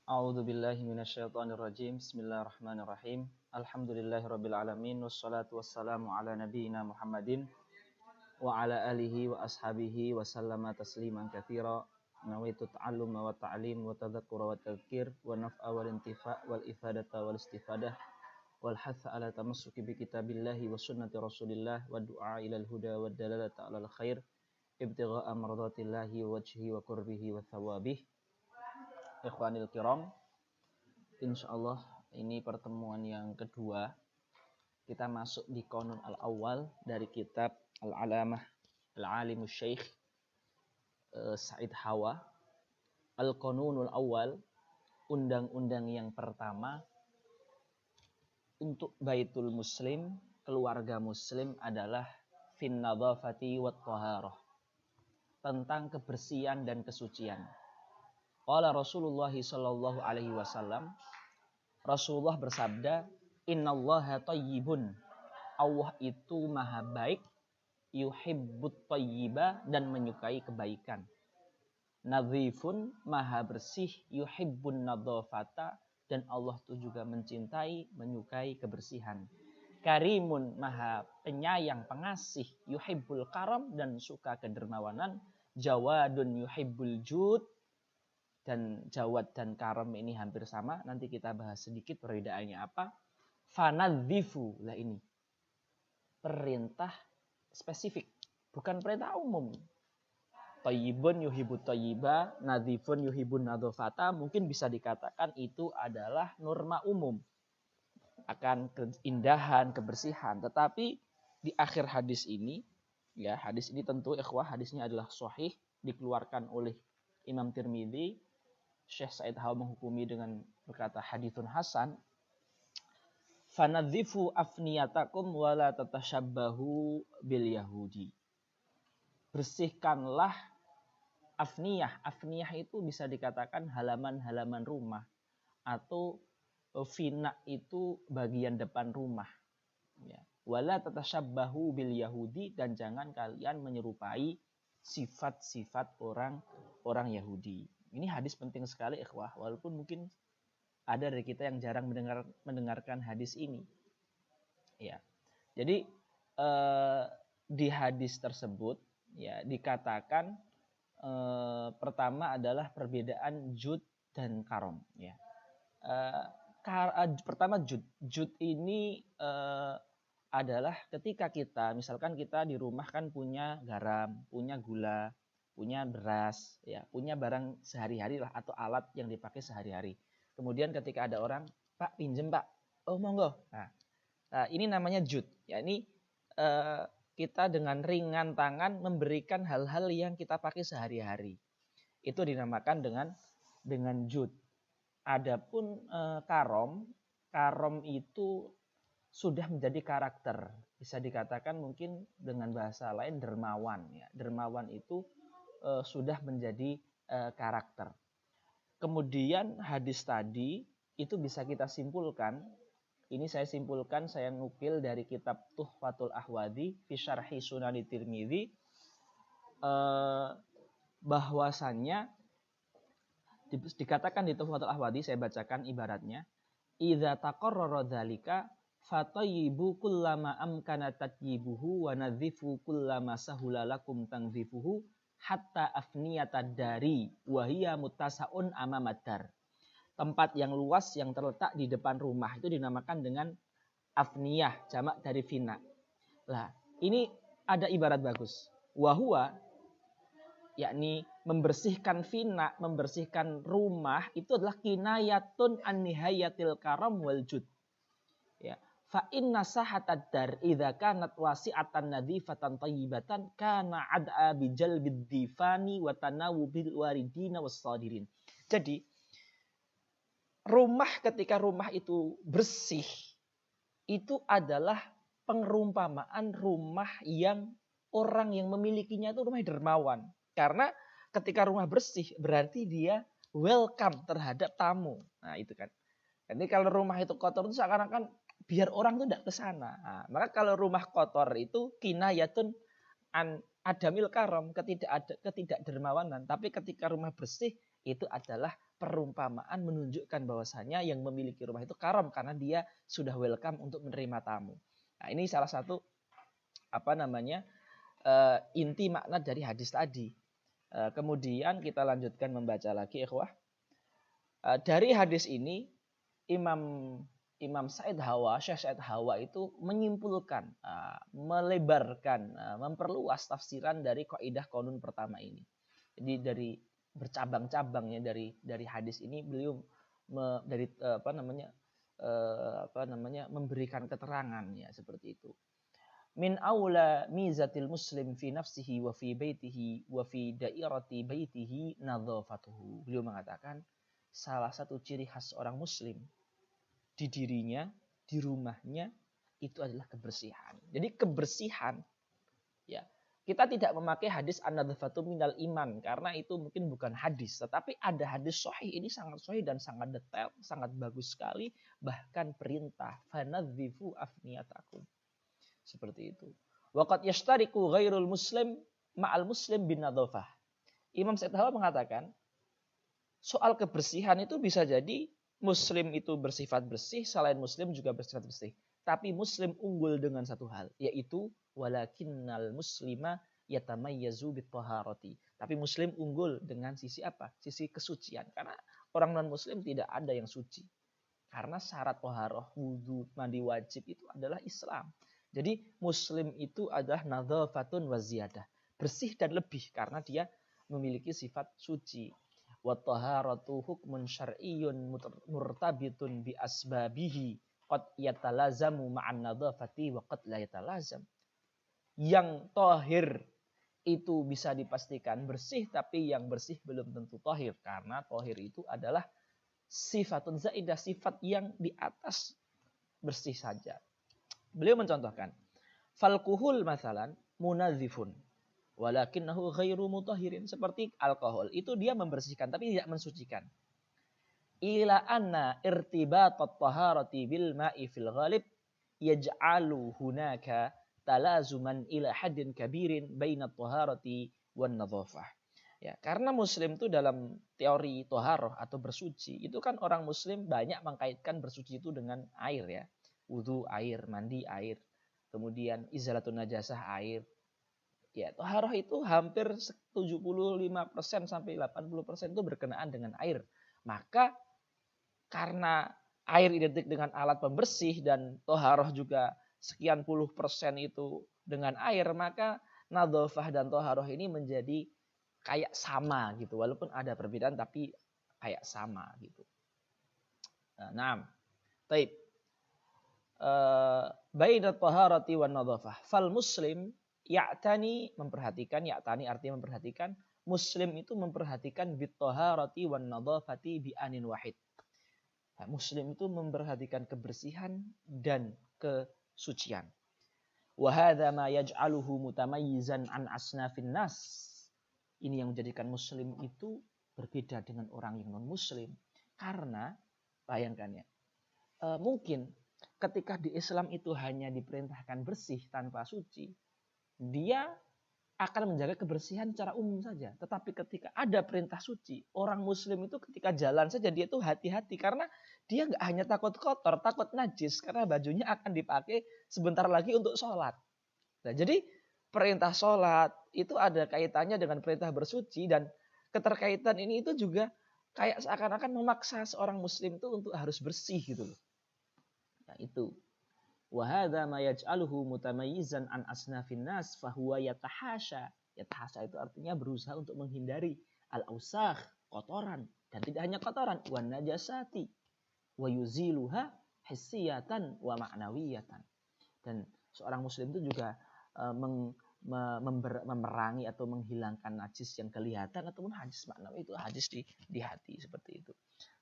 A'udzu billahi minasyaitonir rajim. Bismillahirrahmanirrahim. Alhamdulillahirabbil alamin wassalatu wassalamu ala nabiyyina Muhammadin wa ala alihi wa ashabihi wa sallama tasliman katsira. Nawaitu ta'alluma wa ta'lim wa tadhakkura wa tadhkir wa naf'a wal intifa' wal ifadata wal istifadah wal hatha ala tamassuki bi kitabillahi wa sunnati Rasulillah wa du'a ilal huda wa dalalata alal khair ibtigha'a mardatillahi wa wajhihi wa qurbihi wa thawabih. Ikhwanil kiram, insyaallah ini pertemuan yang kedua. Kita masuk di Qanun al-awwal dari kitab Al-Alamah Al-Alimus Syekh Said Hawa. Al-Qanunul Awwal, undang-undang yang pertama untuk Baitul Muslim, keluarga Muslim adalah fin nadhafati wat thaharah, tentang kebersihan dan kesucian. Qala Rasulullah sallallahu alaihi wasallam, Rasulullah bersabda, innallaha thayyibun, Allah itu maha baik, yuhibbut thayyiba, dan menyukai kebaikan. Nadhifun, maha bersih, yuhibbun nadhafata, dan Allah itu juga mencintai, menyukai kebersihan. Karimun, maha penyayang, pengasih, yuhibbul karam, dan suka kedermawanan. Jawadun yuhibbul jud, dan jawad dan karam ini hampir sama. Nanti kita bahas sedikit perbedaannya apa. Fanadhifu, lah ini perintah spesifik, bukan perintah umum. Thayyibun yuhibbut thayyiba, nadhifun yuhibbun nadhafata, mungkin bisa dikatakan itu adalah norma umum akan keindahan, kebersihan. Tetapi di akhir hadis ini, ya, hadis ini tentu ikhwah, hadisnya adalah sahih, dikeluarkan oleh Imam Tirmidzi. Syekh Said Hawa menghukumi dengan berkata haditsun hasan. Fanadhifu afniyatakum wala tatashabbahu bil yahudi. Bersihkanlah afniyah. Afniyah itu bisa dikatakan halaman-halaman rumah, atau fina itu bagian depan rumah. Ya. Wala tatashabbahu bil yahudi, dan jangan kalian menyerupai sifat-sifat orang Yahudi. Ini hadis penting sekali ikhwah, walaupun mungkin ada dari kita yang jarang mendengarkan hadis ini. Ya. Jadi di hadis tersebut, ya, dikatakan pertama adalah perbedaan jud dan karom. Ya. Pertama jud. Jud ini adalah ketika kita, misalkan kita di rumah kan punya garam, punya gula, punya beras, ya, punya barang sehari-hari lah, atau alat yang dipakai sehari-hari. Kemudian ketika ada orang, Pak pinjem Pak, oh monggo. Nah, ini namanya jud. Ya, ini kita dengan ringan tangan memberikan hal-hal yang kita pakai sehari-hari. Itu dinamakan dengan jud. Adapun karom itu sudah menjadi karakter. Bisa dikatakan mungkin dengan bahasa lain dermawan. Ya. Dermawan itu sudah menjadi karakter. Kemudian hadis tadi itu bisa kita simpulkan. Ini saya simpulkan, saya nukil dari kitab Tuhfatul Ahwadi fi Syarhi Sunani Tirmidzi, bahwasannya dikatakan di Tuhfatul Ahwadi, saya bacakan ibaratnya, idza taqarrara dzalika fatayyibu kullama amkana tatyibuhu wa nadhifu kullama sahulalakum tangdhifuhu hatta afniyatad dari wa hiya muttasaun amamadar. Tempat yang luas yang terletak di depan rumah itu dinamakan dengan afniyah, jamak dari fina. Lah, ini ada ibarat bagus. Wahua, yakni membersihkan fina, membersihkan rumah, itu adalah kinayatun an nihayatil karam wal jud. Ya. Fa inna sahatad dar idza kanat wasi'atan nadhifatan thayyibatan kana ad'a bi jalbid difani wa tanawubil waridina was-sadirin. Jadi rumah, ketika rumah itu bersih, itu adalah pengerumpamaan rumah yang orang yang memilikinya itu rumah dermawan. Karena ketika rumah bersih berarti dia welcome terhadap tamu. Nah itu kan. Jadi kalau rumah itu kotor itu seakan-akan biar orang itu tidak ke sana. Nah, maka kalau rumah kotor itu kinayatun an adamil karam, ketidakdermawanan. Tapi ketika rumah bersih itu adalah perumpamaan menunjukkan bahwasanya yang memiliki rumah itu karam karena dia sudah welcome untuk menerima tamu. Nah, ini salah satu inti makna dari hadis tadi. Kemudian kita lanjutkan membaca lagi, ikhwah. Dari hadis ini Imam Syekh Said Hawa itu menyimpulkan, melebarkan, memperluas tafsiran dari kaidah qanun pertama ini. Jadi dari bercabang-cabangnya dari hadis ini beliau memberikan keterangan ya seperti itu. Min aula mizatil muslim fi nafsihi wa fi baitihi wa fi dairati baitihi nadhafatuhu. Beliau mengatakan salah satu ciri khas orang muslim di dirinya, di rumahnya itu adalah kebersihan. Jadi kebersihan ya. Kita tidak memakai hadis an-nadhafatu minal iman karena itu mungkin bukan hadis, tetapi ada hadis sahih, ini sangat sahih dan sangat detail, sangat bagus sekali, bahkan perintah fanadhifu afniyatakum. Seperti itu. Waqad yashtariku ghairul muslim ma'al muslim bin nadhafah. Imam Syekh Hawa mengatakan soal kebersihan itu bisa jadi muslim itu bersifat bersih, selain muslim juga bersifat bersih. Tapi muslim unggul dengan satu hal, yaitu walakinnal muslima yatamayyazu bit-taharati. Tapi muslim unggul dengan sisi apa? Sisi kesucian. Karena orang non-muslim tidak ada yang suci. Karena syarat taharah, wudu, mandi wajib itu adalah Islam. Jadi muslim itu adalah nadhafatun wa ziyadah. Bersih dan lebih karena dia memiliki sifat suci. Wa taharatu hukmun syar'iyyun murtabitun bi asbabihi qad yatalazamu ma'an nadhafati wa qad la yatalazam. Yang tahir itu bisa dipastikan bersih, tapi yang bersih belum tentu tahir karena tahir itu adalah sifatun zaidah, sifat yang di atas bersih saja. Beliau mencontohkan falkuhul masalan munadzifun walakinnahu ghairu mutahhirin. Seperti alkohol itu dia membersihkan tapi tidak mensucikan. Ila anna irtibatat taharati bil ma'i fil ghalib yaj'alu hunaka talazuman ila haddin kabirin bainat taharati wan nadhafah. Ya, karena muslim itu dalam teori taharah atau bersuci, itu kan orang muslim banyak mengkaitkan bersuci itu dengan air ya. Wudu air, mandi air, kemudian izalatun najasah air. Ya, taharah itu hampir 75% sampai 80% itu berkenaan dengan air. Maka karena air identik dengan alat pembersih dan taharah juga sekian puluh persen itu dengan air, maka nadhafah dan taharah ini menjadi kayak sama gitu. Walaupun ada perbedaan tapi kayak sama gitu. Nah, baik. Bainat taharati wan nadhafah. Fal muslim ya'tani memperhatikan, ya'tani artinya memperhatikan, muslim itu memperhatikan bit taharati wan nadhafati bi anin wahid. Muslim itu memperhatikan kebersihan dan kesucian. Wa hadza ma yaj'aluhu mutamayyizan an asnafin nas. Ini yang menjadikan muslim itu berbeda dengan orang yang non muslim. Karena bayangkan ya, mungkin ketika di Islam itu hanya diperintahkan bersih tanpa suci, dia akan menjaga kebersihan secara umum saja. Tetapi ketika ada perintah suci, orang muslim itu ketika jalan saja dia tuh hati-hati. Karena dia nggak hanya takut kotor, takut najis. Karena bajunya akan dipakai sebentar lagi untuk sholat. Nah, jadi perintah sholat itu ada kaitannya dengan perintah bersuci. Dan keterkaitan ini itu juga kayak seakan-akan memaksa seorang muslim itu untuk harus bersih gitu loh. Nah itu. Wahada ma yaj'aluhu mutamayyizan an asnafin nas fahuwa yatahasha. Yatahasha itu artinya berusaha untuk menghindari al-ausakh, kotoran, dan tidak hanya kotoran, wan najasati wa yuziluha hissiyatan wa ma'nawiyatan. Dan seorang muslim itu juga memerangi atau menghilangkan najis yang kelihatan ataupun najis maknawi, itu najis di hati seperti itu.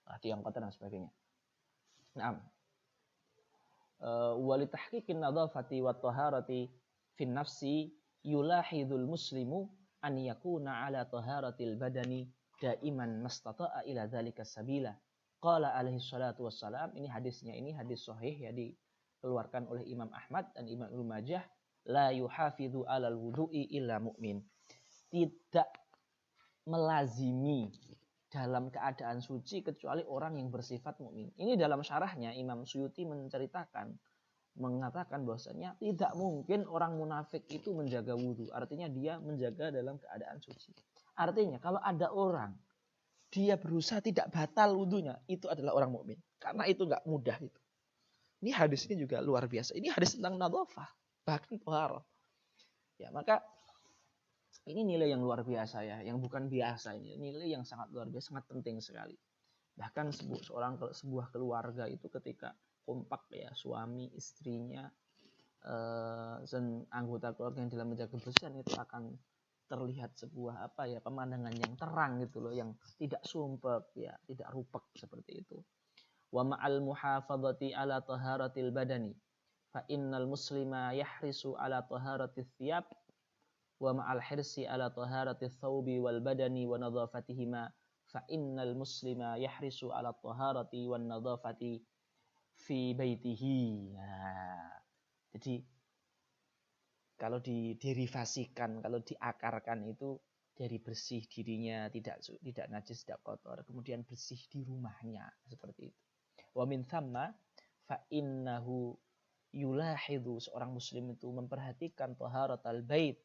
Hati yang kotor dan sebagainya. Nah, walitahqiqin nadhafati wat taharati fin nafsi yulahidul muslimu an yakuna ala taharatil badani daiman mastata'a ila dzalika sabila. Qala alaihi salatu wassalam, ini hadisnya, ini hadis sahih ya, dikeluarkan oleh Imam Ahmad dan Imam Ibnu Majah, la yuhafidhu alal wudu'i illa mu'min. Tidak melazimi dalam keadaan suci kecuali orang yang bersifat mukmin. Ini dalam syarahnya Imam Suyuti mengatakan bahwasanya tidak mungkin orang munafik itu menjaga wudhu. Artinya dia menjaga dalam keadaan suci. Artinya kalau ada orang dia berusaha tidak batal wudhunya, itu adalah orang mukmin. Karena itu nggak mudah itu. Ini hadis ini juga luar biasa. Ini hadis tentang nadhafah, bahkan thaharah. Ya, maka ini nilai yang luar biasa ya, yang bukan biasa ini. Nilai yang sangat luar biasa, sangat penting sekali. Bahkan sebuah keluarga itu ketika kompak ya, suami, istrinya, dan anggota keluarga yang dalam menjaga kebersihan itu akan terlihat sebuah pemandangan yang terang gitu loh, yang tidak sumpek ya, tidak rupek seperti itu. Wa ma'al muhafadzati ala taharatil badani fa innal muslima yahrisu ala taharatil thiyab wa ma'al hirsi ala taharati thawbi wal badani wa nadhafatihima fa innal muslima yahrisu ala taharati wan nadhafati fi baitihi. Nah, jadi kalau diderivasikan, kalau diakarkan itu dari bersih dirinya, tidak najis, tidak kotor, kemudian bersih di rumahnya, seperti itu. Wa min thamma fa innahu yulahidu, seorang muslim itu memperhatikan taharatal bait,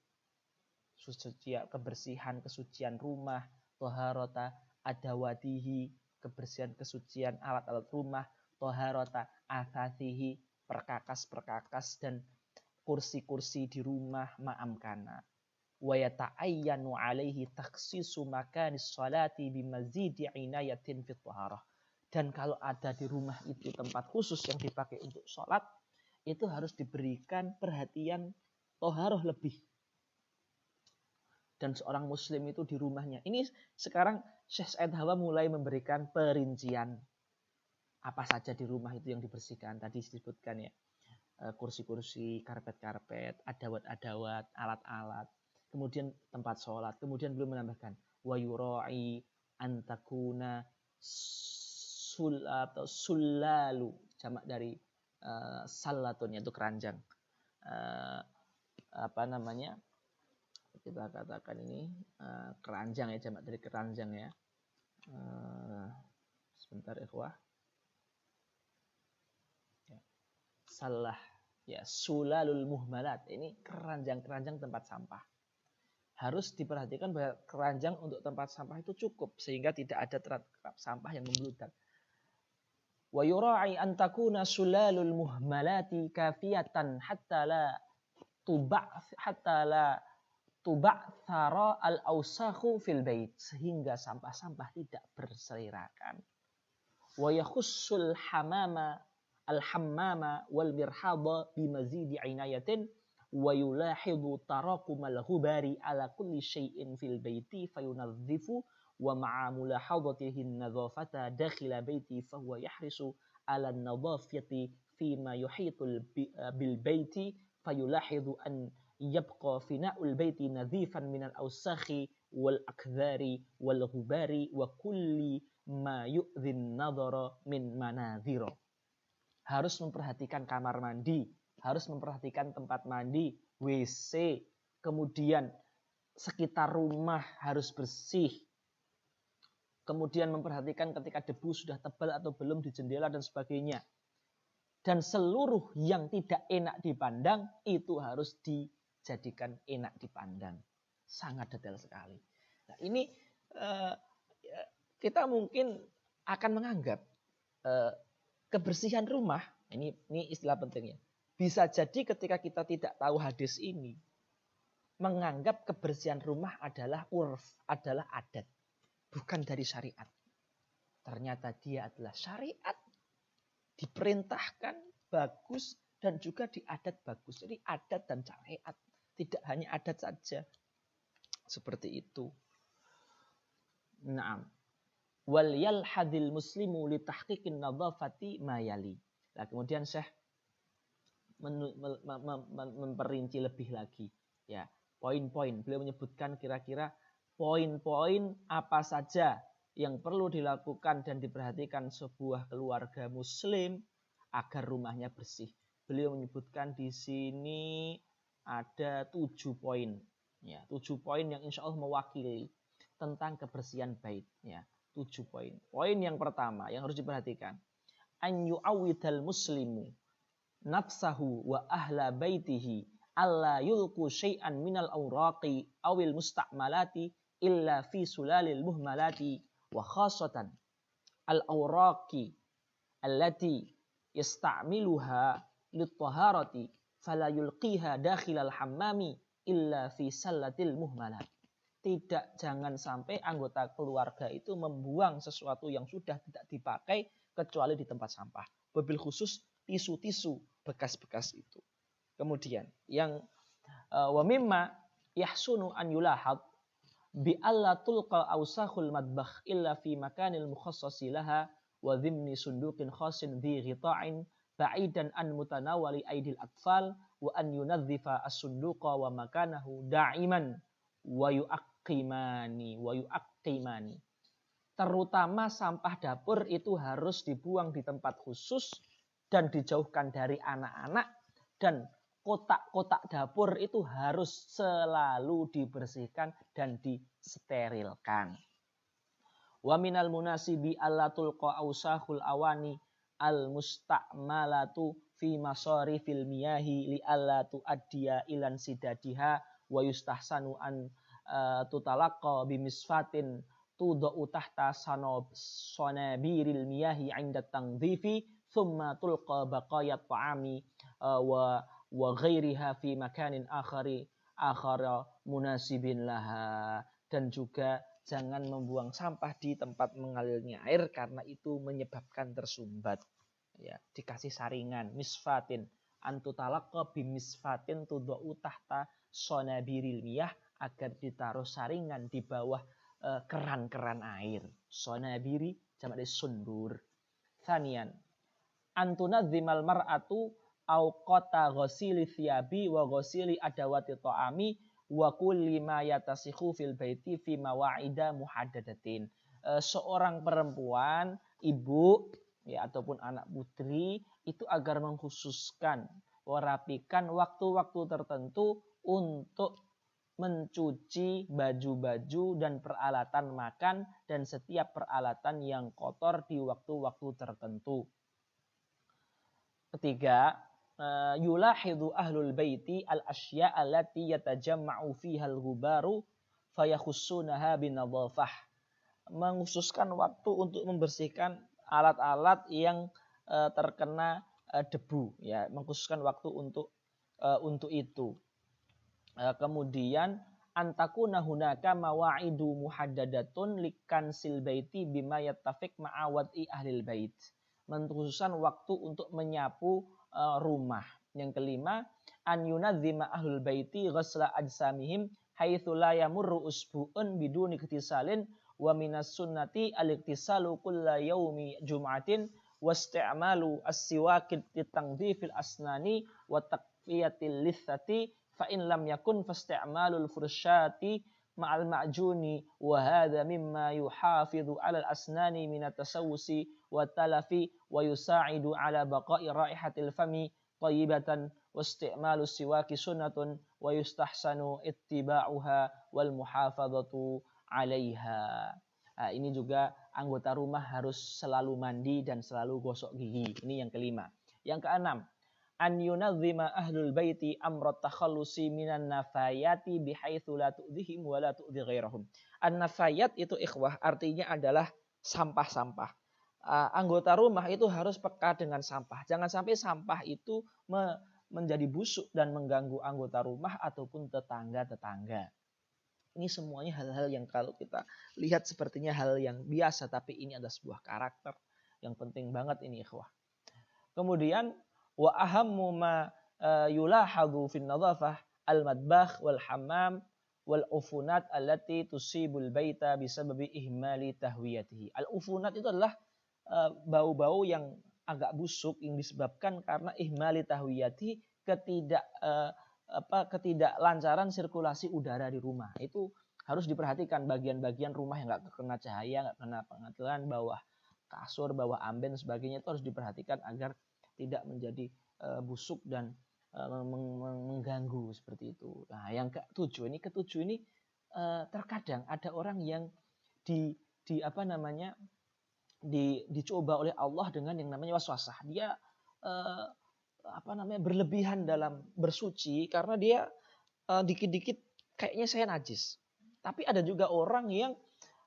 kebersihan kesucian rumah, taharata adawatihi, kebersihan kesucian alat-alat rumah, taharata athatihi, perkakas-perkakas dan kursi-kursi di rumah, ma'amkana. Wa yata'ayyanu alaihi takhsisu makanis salati bimazidi inayatin fit taharah. Dan kalau ada di rumah itu tempat khusus yang dipakai untuk sholat, itu harus diberikan perhatian taharah lebih. Dan seorang muslim itu di rumahnya. Ini sekarang Syekh Said Hawa mulai memberikan perincian apa saja di rumah itu yang dibersihkan. Tadi disebutkan ya, kursi-kursi, karpet-karpet, adawat-adawat, alat-alat. Kemudian tempat sholat. Kemudian beliau menambahkan wa yura'i antakuna atau sullalu, jamak dari salatun, yaitu keranjang. Kita katakan ini keranjang ya, jamak dari keranjang ya. Sebentar ikhwah. Ya. Salah ya, sulalul muhmalat. Ini keranjang-keranjang tempat sampah. Harus diperhatikan bahwa keranjang untuk tempat sampah itu cukup sehingga tidak ada terap sampah yang membludak. Wa yura'i an takuna sulalul muhmalati kafiyatan hatta la tuba'thara al-awsakhu fil bait, sehingga sampah-sampah tidak berserakan. Wa yakhussul al-hammama wal mirhada bimazidi inayatin wa yulahidu tarakumal ghubari ala kulli syai'in fil baiti fayunadhifu wa ma'a mulahadatihi an-nadhafata dakhila baiti fahuwa yahrisu ala an-nadhafati fima yuhitul bil baiti fayulahidu an yabqa fina'ul baiti nadhifan minal awsakhi wal akdhari wal ghubari wa kulli ma yu'dhin nadhara min manadhira. Harus memperhatikan kamar mandi, harus memperhatikan tempat mandi, WC, kemudian sekitar rumah harus bersih. Kemudian memperhatikan ketika debu sudah tebal atau belum di jendela dan sebagainya. Dan seluruh yang tidak enak dipandang itu harus dijadikan enak dipandang. Sangat detail sekali. Nah, ini kita mungkin akan menganggap kebersihan rumah, ini istilah pentingnya. Bisa jadi ketika kita tidak tahu hadis ini, menganggap kebersihan rumah adalah urf, adalah adat, bukan dari syariat. Ternyata dia adalah syariat, diperintahkan bagus dan juga di adat bagus. Jadi adat dan syariat, tidak hanya adat saja. Seperti itu. Naam. Wal yalhadil muslimu li tahqiqin nadhafati ma yali. Nah, kemudian Syekh memperinci lebih lagi ya, poin-poin. Beliau menyebutkan kira-kira poin-poin apa saja yang perlu dilakukan dan diperhatikan sebuah keluarga muslim agar rumahnya bersih. Beliau menyebutkan di sini ada 7 poin. Ya, 7 poin yang insya Allah mewakili tentang kebersihan bait. Ya, 7 poin. Poin yang pertama yang harus diperhatikan. An yu'awwidal muslimu nafsahu wa ahla baitihi alla yulqu syai'an minal awraqi awil musta'malati illa fi sulalil muhmalati wa khasatan al awraqi allati yasta'miluha lit-taharati fala yulqiha dakhilal hammami illa fi sallatil muhmalat. Jangan sampai anggota keluarga itu membuang sesuatu yang sudah tidak dipakai kecuali di tempat sampah. Wabil khusus tisu-tisu bekas-bekas itu. Kemudian yang wa mimma yahsunu an yulahad bi alla tulqa awsakhul madbakh illa fi makanil mukhassasi laha wa dhimni sunduqin khasin dhi ghita'in ba'idan an mutanawali aidil atfal wa an yunadzifa as-sunduqa wa makanahu da'iman wa yu'aqqimani. Terutama sampah dapur itu harus dibuang di tempat khusus dan dijauhkan dari anak-anak, dan kotak-kotak dapur itu harus selalu dibersihkan dan disterilkan. Wa minal munasibi alla tulqa awsahul awani al musta'malatu fi masarifil miyahi li alla tuaddiya ilan sidadiha wa yustahsanu an tutalaqqa bimisfatin tudau tahta sanabiril miyahi 'inda tangdhifi thumma tulqa baqayat ta'ami wa ghairiha fi makanin akhara munasibin laha. Dan juga jangan membuang sampah di tempat mengalirnya air karena itu menyebabkan tersumbat. Ya, dikasih saringan misfatin antutalaqqa bimisfatin tudau tahta sanabiril miyah, agar ditaruh saringan di bawah keran-keran air. Sonabiri jamak dari sundur. Thanian antunadzimal mar'atu awqata ghasili thiyabi wa ghasili adawati ta'ami wa kulli ma yatasikhu fil baiti fi mawa'ida muhaddadatin. Seorang perempuan, ibu ya ataupun anak putri itu agar mengkhususkan merapikan waktu-waktu tertentu untuk mencuci baju-baju dan peralatan makan dan setiap peralatan yang kotor di waktu-waktu tertentu. Ketiga, yulahidu ahlul baiti al-asya' allati yatajamma'u fiha al-ghubaru fayakhussunaha binadhafah. Mengkhususkan waktu untuk membersihkan alat-alat yang terkena debu, ya, mengkhususkan waktu untuk itu. Kemudian antakuna hunaka mawa'idu muhaddadatun likansil baiti bima yattafiq ma'awati ahlil bait. Mengkhususkan waktu untuk menyapu rumah. Yang kelima, an yunadzima ahlul baiti ghasla ajsamihim haitsu la yamurru usbu'un biduni iktisalin wa minas sunnati al-iktisalu kulla yaumi jum'atin wasti'malu as-siwakit litangdhifil asnani wa taqfiyatil lithati fa in lam yakun fasti'malul fursyati ma'al ma'juni wa hadha mimma yuhafidhu 'ala al-asnani min at-tasawwusi wa talafi wa yusa'idu 'ala baqa'i raihatil fami tayyibatan wasti'malu siwaki sunnatun wa yustahsanu ittiba'uha wal muhafadzatu 'alaiha. Nah, ini juga anggota rumah harus selalu mandi dan selalu gosok gigi. Ini yang kelima. Yang keenam, an yunadzima ahlul baiti amrat takhallusi minan nafayati bihaitsu la tu'dhihim wa la tu'dhi ghairahum. An-nafayat itu ikhwah artinya adalah sampah-sampah. Anggota rumah itu harus peka dengan sampah. Jangan sampai sampah itu menjadi busuk dan mengganggu anggota rumah ataupun tetangga-tetangga. Ini semuanya hal-hal yang kalau kita lihat sepertinya hal yang biasa, tapi ini adalah sebuah karakter yang penting banget ini ikhwah. Kemudian wa ahammu ma yulahadhu fin nadhafah al-madbakh wal hammam wal ufunat allati tusibul baita bisababi ihmali tahwiyatihi. Al-ufunat itu adalah bau-bau yang agak busuk yang disebabkan karena ihmali tahwiyati, ketidaklancaran sirkulasi udara di rumah. Itu harus diperhatikan bagian-bagian rumah yang nggak kena cahaya, nggak kena pengaturan, bawah kasur, bawah amben sebagainya itu harus diperhatikan agar tidak menjadi busuk dan mengganggu seperti itu. Nah, yang ketujuh ini terkadang ada orang yang dicoba oleh Allah dengan yang namanya waswasah. Dia berlebihan dalam bersuci karena dia dikit-dikit kayaknya saya najis. Tapi ada juga orang yang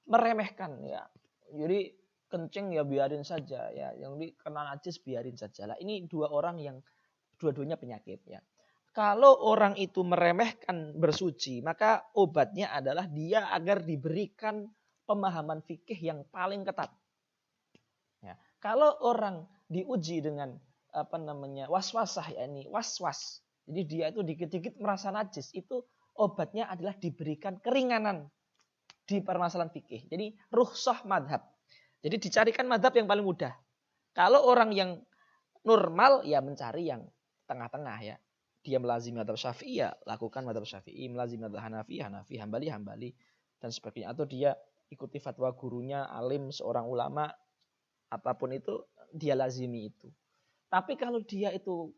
meremehkan ya. Jadi kencing ya biarin saja ya, yang kena najis biarin saja lah. Ini dua orang yang dua-duanya penyakit ya. Kalau orang itu meremehkan bersuci, maka obatnya adalah dia agar diberikan pemahaman fikih yang paling ketat. Ya. Kalau orang diuji dengan waswasah, ya ini waswas. Jadi dia itu dikit-dikit merasa najis, itu obatnya adalah diberikan keringanan di permasalahan fikih. Jadi rukhsah madhab. Jadi dicarikan madhab yang paling mudah. Kalau orang yang normal ya mencari yang tengah-tengah ya. Dia melazimi madhab Syafi'i ya lakukan madhab Syafi'i, melazimi madhab Hanafi, Hambali, dan sebagainya. Atau dia ikuti fatwa gurunya, alim, seorang ulama, apapun itu dia lazimi itu. Tapi kalau dia itu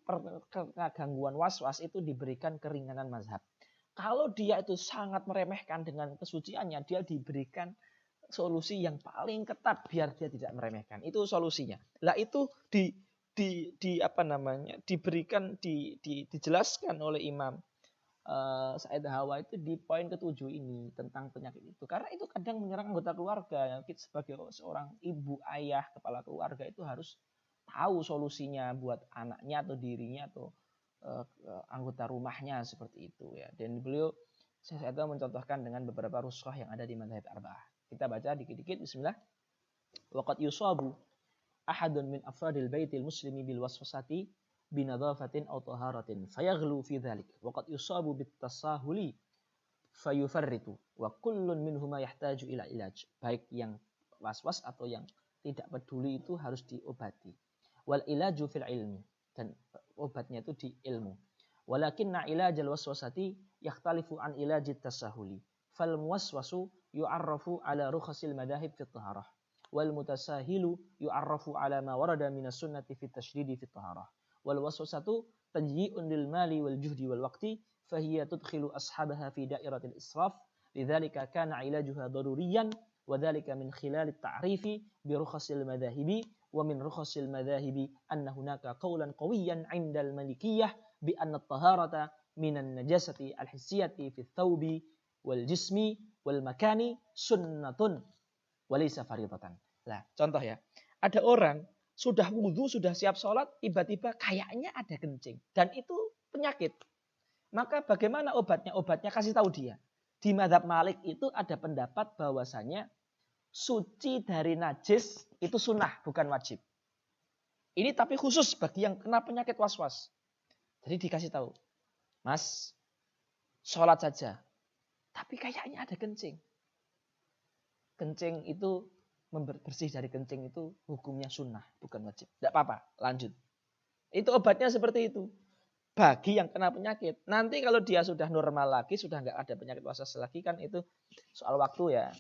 gangguan was-was itu diberikan keringanan mazhab. Kalau dia itu sangat meremehkan dengan kesuciannya, dia diberikan solusi yang paling ketat biar dia tidak meremehkan. Itu solusinya. Lah itu dijelaskan oleh Imam Said Hawa itu di poin ke-7 ini tentang penyakit itu. Karena itu kadang menyerang anggota keluarga. Kita sebagai seorang ibu, ayah, kepala keluarga itu harus tahu solusinya buat anaknya atau dirinya atau anggota rumahnya seperti itu ya. Dan beliau saya mencontohkan dengan beberapa rukhsah yang ada di mazhab arba'ah. Kita baca dikit-dikit bismillah. Waqad yusabu ahadun min afradil baitil muslimi bil waswasati binadhafatin aw taharatin fayaghlu fi dzalik waqad yusabu bit tasahuli fayufarritu wa kullun minhuma yahtaju ila ilaj. Baik yang waswas atau yang tidak peduli itu harus diobati. Wal ilaju fil ilmi, dan obatnya itu di ilmu. Walakinna ilajal waswasati yakhtalifu an ilajit tasahuli. Fal muwaswasu yu'arrafu ala rukhasil madahib fi taharah. Wal mutasahilu yu'arrafu ala ma warada minas sunnati fi tashdidi fi taharah. Wal waswasatu tajyi'un lil mali wal juhdi wal waqti fahiya tudkhilu ashabaha fi dairatil israf. Lidzalika kana ilajuha daruriyan wa dzalika min khilalit ta'rifi bi rukhasil madahibi. ومن رخص المذاهب أن هناك قولا قويا عند المالكية بأن الطهارة من النجاسة الحسية في الثوب والجسم والمكان سنة وليس فريضة. Nah, contoh ya. Ada orang sudah wudhu, sudah siap sholat, tiba-tiba kayaknya ada kencing. Dan itu penyakit. Maka bagaimana obatnya? Obatnya kasih tahu dia. Di mazhab Malik itu ada pendapat bahwasanya suci dari najis itu sunnah, bukan wajib. Ini tapi khusus bagi yang kena penyakit was-was. Jadi dikasih tahu, Mas, sholat saja. Tapi kayaknya ada kencing. Kencing itu, bersih dari kencing itu hukumnya sunnah, bukan wajib. Tidak apa-apa, lanjut. Itu obatnya seperti itu. Bagi yang kena penyakit. Nanti kalau dia sudah normal lagi, sudah nggak ada penyakit was-was lagi, kan itu soal waktu ya.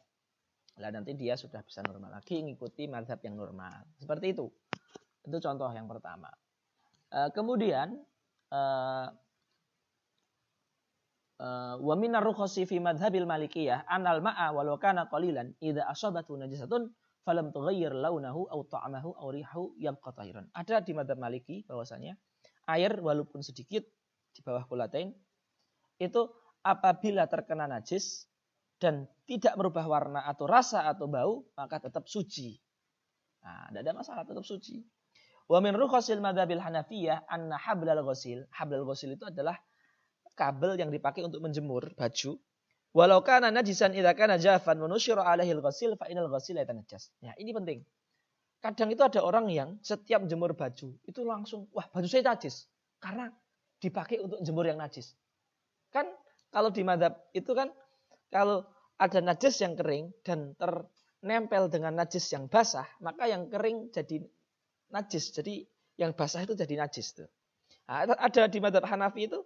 Lah nanti dia sudah bisa normal lagi, ngikuti mazhab yang normal. Seperti itu. Itu contoh yang pertama. Kemudian wa minar rukhsi fi madhhabil malikiyah anal ma'a walau kana qalilan idza asabatu najasatun falam tughayyir launahu aw ta'amahu aw rihahu yabqa tahiran. Ada di mazhab Maliki bahwasanya air walaupun sedikit di bawah qulatain itu apabila terkena najis dan tidak merubah warna atau rasa atau bau, maka tetap suci. Nah, tidak ada masalah, tetap suci. Wa min rukhasil madhabil Hanafiyah anna hablal ghasil. Hablal ghasil itu adalah kabel yang dipakai untuk menjemur baju. Walau kana najisan idza kana jafan wa nusyira alaihi al-ghasil fa inal ghasil yatanajjas. Ya, ini penting. Kadang itu ada orang yang setiap jemur baju itu langsung, wah baju saya najis. Karena dipakai untuk jemur yang najis. Kan kalau di madhab itu kan, kalau ada najis yang kering dan ternempel dengan najis yang basah, maka yang kering jadi najis. Jadi yang basah itu jadi najis. Tuh. Nah, ada di mazhab Hanafi itu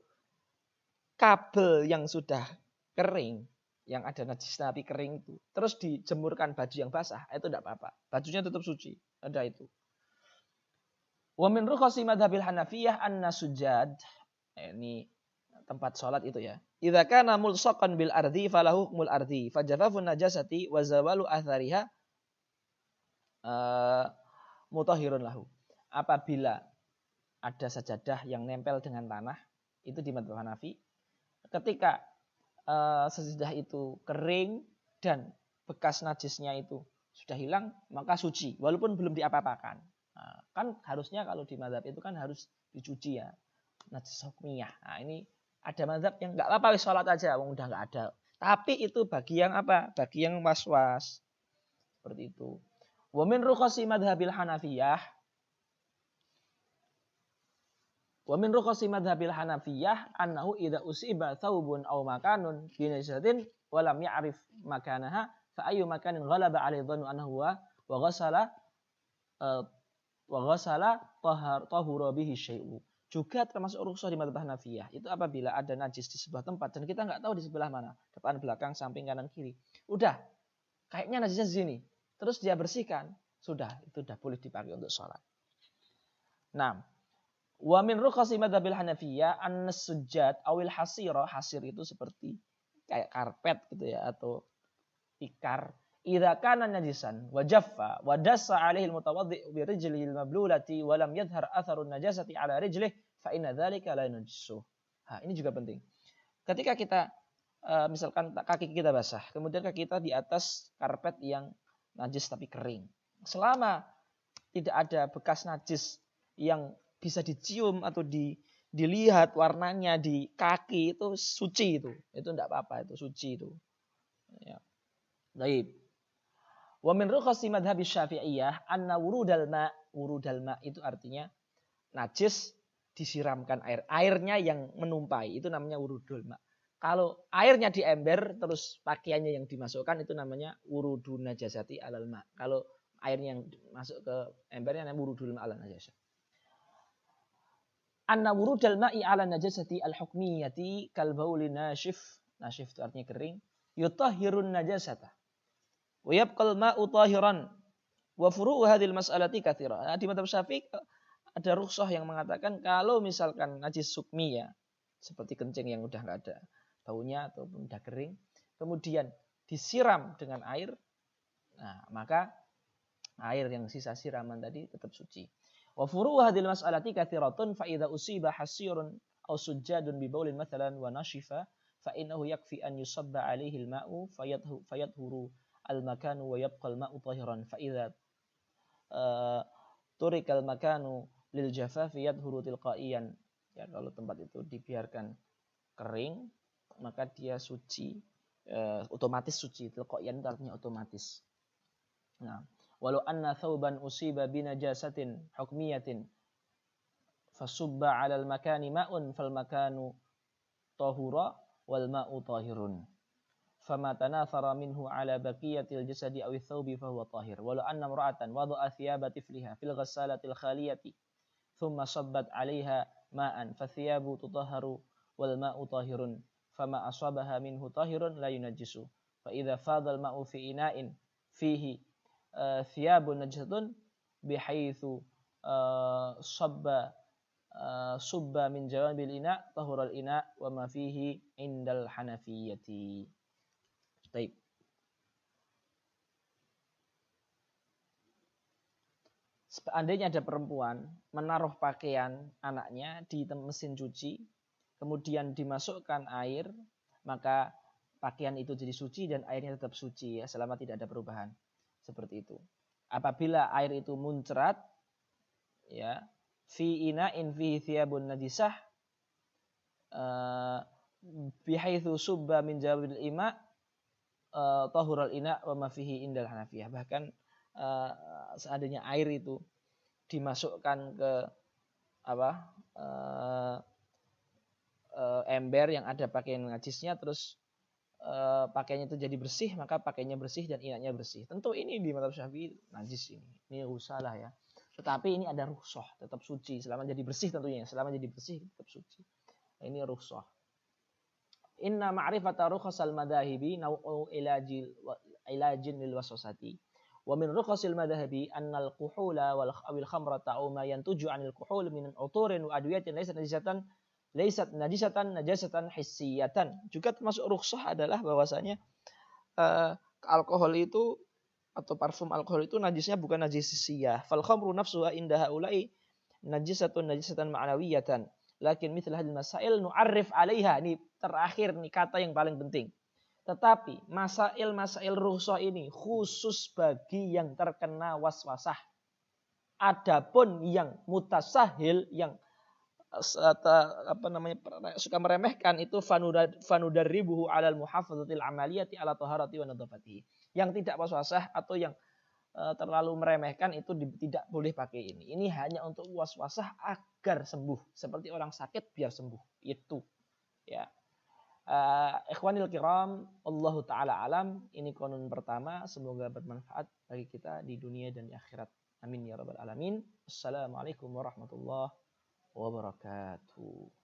kabel yang sudah kering, yang ada najis tapi kering itu, terus dijemurkan baju yang basah, itu tidak apa-apa. Bajunya tetap suci. Ada itu. Wa min rukhasi madhabil Hanafiyah anna sujad. Ini tempat sholat itu ya. Idza kana mulsaqan bil ardi falahu hukmul ardi fajafafun najasati wa zawalu athariha mutahhirun lahu. Apabila ada sajadah yang nempel dengan tanah, itu di madzhab Hanafi, ketika sajadah itu kering dan bekas najisnya itu sudah hilang, maka suci walaupun belum diapa-apakan. Nah, kan harusnya kalau di madzhab itu kan harus dicuci ya, najis hukmiyah. Nah, ini ada madzhab yang enggak apa-apa, sholat aja, wong udah enggak ada. Tapi itu bagi yang apa? Bagi yang was-was. Seperti itu. Wa min rukhasi madhabil Hanafiyah. Wa min rukhasi madhabil Hanafiyah annahu idza usiba thawbun aw makanun bi najasatin wa lam ya'rif makanaha fa ayyu makanin ghalaba 'alaihi dhannu annahu wa ghassala tahura bihi syai'u. Juga termasuk rukhsah di madzhab Hanafiyah itu apabila ada najis di sebuah tempat dan kita nggak tahu di sebelah mana, depan, belakang, samping, kanan, kiri. Udah, kayaknya najisnya di sini. Terus dia bersihkan, sudah, itu udah boleh dipakai untuk sholat. Nah, wa min rukhsati madzhabil Hanafiyah an-sujjad awil hasira, hasir itu seperti kayak karpet gitu ya, atau tikar. Idza kana najisan wa jaffa wa dassa 'alaihi al-mutawaddi' bi rijlihi al-mablulati wa lam yadhhar atharun najasati 'ala rijlihi fa inna dzalika la yanjisu. Ini juga penting. Ketika kita misalkan kaki kita basah, kemudian kaki kita di atas karpet yang najis tapi kering. Selama tidak ada bekas najis yang bisa dicium atau dilihat warnanya di kaki, itu suci itu. Itu enggak apa-apa, itu suci itu. Ya. Baik. Wa min rukhsati madhhabi Syafi'iyah anna wurudal ma itu artinya najis disiramkan air. Airnya yang menumpai itu namanya wurudul ma. Kalau airnya di ember terus pakaiannya yang dimasukkan itu namanya wurudun najasati alal ma. Kalau airnya yang masuk ke embernya namanya wurudul ma alal najasah. Anna wurudal ma'i ala najasati al-hukmiyati kal bauli nashif. Nashif itu artinya kering. Yutahhirun najasata. Wa yabqal ma'u tahiran. Wa furu'u hadhil mas'alati katsira. Nah, di madzhab Syafi'i ada rukhsah yang mengatakan kalau misalkan najis hukmi ya, seperti kencing yang udah enggak ada baunya ataupun udah kering, kemudian disiram dengan air, nah maka air yang sisa siraman tadi tetap suci. Wa furu'u hadhil mas'alati katsiratun fa idza usiba hasirun aw sujjadun bi baulin mathalan wa nashifa fa innahu yakfi an yusabba 'alaihi al-ma'u fayadhuru al-makanu wa yabqa al-ma'u tahiran fa idza turika al-makanu lil jafafi yadhuru tilqaiyan. Ya, kalau tempat itu dibiarkan kering maka dia suci, otomatis suci. Tilqaiyan itu artinya otomatis. Nah, walau anna thawban usiba binajasatin hukmiyatin fasubba 'alal makani ma'un fal makanu tahura wal ma'u tahirun. Fama tanathara minhu 'ala baqiyatil jasadi aw thawbi fa huwa tahir. Walau anna imra'atan wada'a thiyaba tifliha fil ghassalatil khaliyati thumma sabbat 'alaiha ma'an fa thiyabu tutahharu wal ma'u tahirun. Fama asabaha minhu tahirun la yunajjisu. Fa idza fadal ma'u fi ina'in fihi thiyabun najatun bihaitsu subba min jawabil ina tahural ina wa ma fihi indal hanafiyyati. Baik. Seandainya ada perempuan menaruh pakaian anaknya di mesin cuci, kemudian dimasukkan air, maka pakaian itu jadi suci dan airnya tetap suci ya, selama tidak ada perubahan. Seperti itu. Apabila air itu muncrat, ya, fi ina'in fihi thiyabun najisah, bihaitsu subba min jawabil ima tahural ina wa ma fihi indal hanafiyah. Bahkan seandainya air itu dimasukkan ke ember yang ada pakaian najisnya, terus pakaiannya itu jadi bersih, maka pakaiannya bersih dan inaknya bersih. Tentu ini di madzhab Syafi'i najis ini rusalah ya. Tetapi ini ada rukhsah, tetap suci selama jadi bersih tentunya. Selama jadi bersih tetap suci. Ini rukhsah. Inna ma'rifata rukhsal madahibi naw'u ilajin lil waswasati. Wa min rukhasil madhabi annal kuhula wal khamrata aw ma yantuju 'anil kuhul min uturin wa adwiyatin laysat najasatan hissiyatan. Juga termasuk rukhsah adalah bahwasanya alkohol itu atau parfum alkohol itu najisnya bukan najis hissiyah. Fal khamru nafsuha inda haula'i najisatan ma'nawiyatan. Lakin mithla hadil masail nu'arrif 'alaiha. Ini terakhir nih kata yang paling penting. Tetapi masail rukhsah ini khusus bagi yang terkena waswasah. Adapun yang mutasahil, yang suka meremehkan itu fanudarribuhu 'alal muhafazatil amaliyati 'ala taharati wa nadhafati. Yang tidak waswasah atau yang terlalu meremehkan itu tidak boleh pakai ini. Ini hanya untuk waswasah agar sembuh. Seperti orang sakit biar sembuh. Itu. Ya. Ikhwanil kiram, Allahu ta'ala alam. Ini konun pertama. Semoga bermanfaat bagi kita di dunia dan di akhirat. Amin ya rabbal alamin. Assalamualaikum warahmatullahi wabarakatuh.